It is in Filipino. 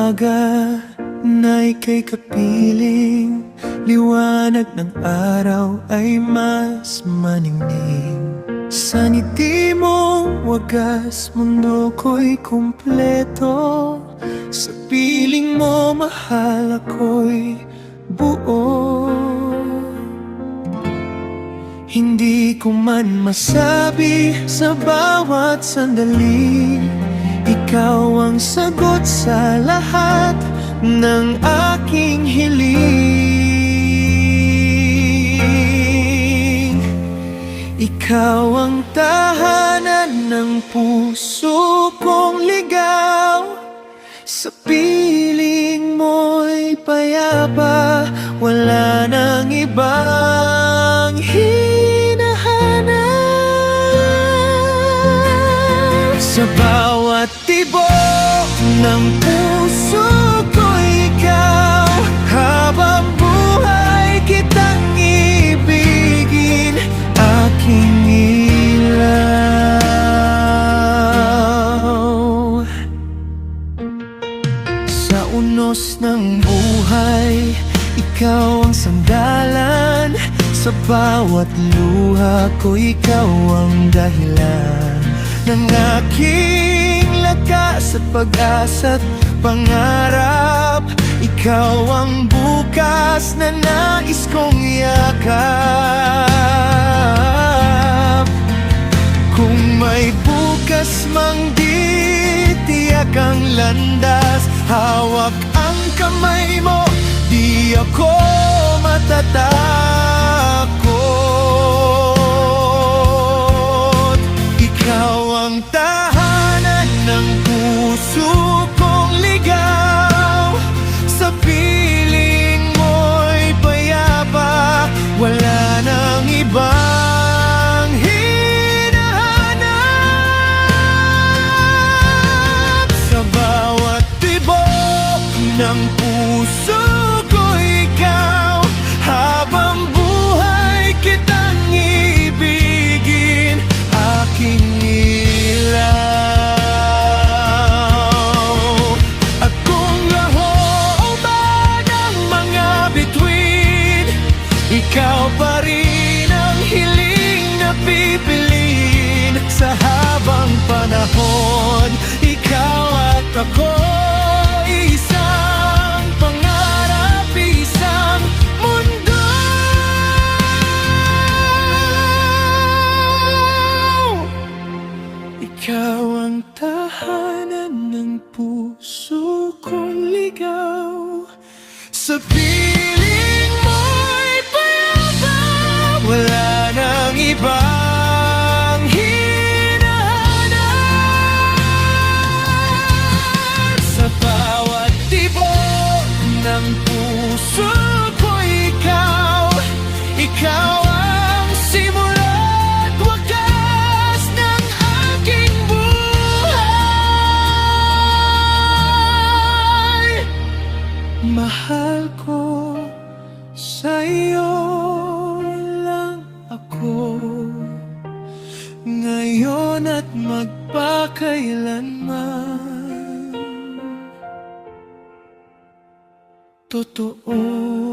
umaga na ika'y kapiling, liwanag ng araw ay mas maningning. Sa ngiti mong wagas, mundo ko'y kumpleto. Sa piling mo, mahal ako'y buo. Hindi ko man masabi sa bawat sandali, ikaw ang sagot sa lahat ng aking hiling. Ikaw ang tahanan ng puso kong ligaw. Sa piling mo'y payapa, wala nang ibang hinahanap. Sa bawat tibok ng puso ko'y ikaw, habang buhay kitang ibigin, aking ilaw. Sa unos ng buhay, ikaw ang sandalan. Sa bawat luha ko, ikaw ang dahilan ng aking lakas at pag-asa't pangarap. Ikaw ang bukas na nais kong yakap. Kung may bukas mang di tiyak ang landas, hawak ang kamay mo, di ako matatakot. Ikaw ang tahanan ng puso kong ligaw. Sa piling mo'y payapa, wala nang ibang hinahanap. Sa bawat tibok ng puso ko, ikaw, habang buhay kitang ibigin, aking ilaw. At kung laho ba ng mga bituin, ikaw pa rin ang hiling na pipiliin. Sa habang panahon, ikaw at ako, isang pangarap, isang mundo. Ikaw ang tahanan ng puso kong ligaw. Sa piling mo'y payapa, wala nang ibang hinahanap. Sa bawat tibok ng puso ko, ikaw, ikaw ang simula't wakas ng aking buhay. Mahal ko, sa'yo lang ako, ngayon at magpakailanman. Totoo.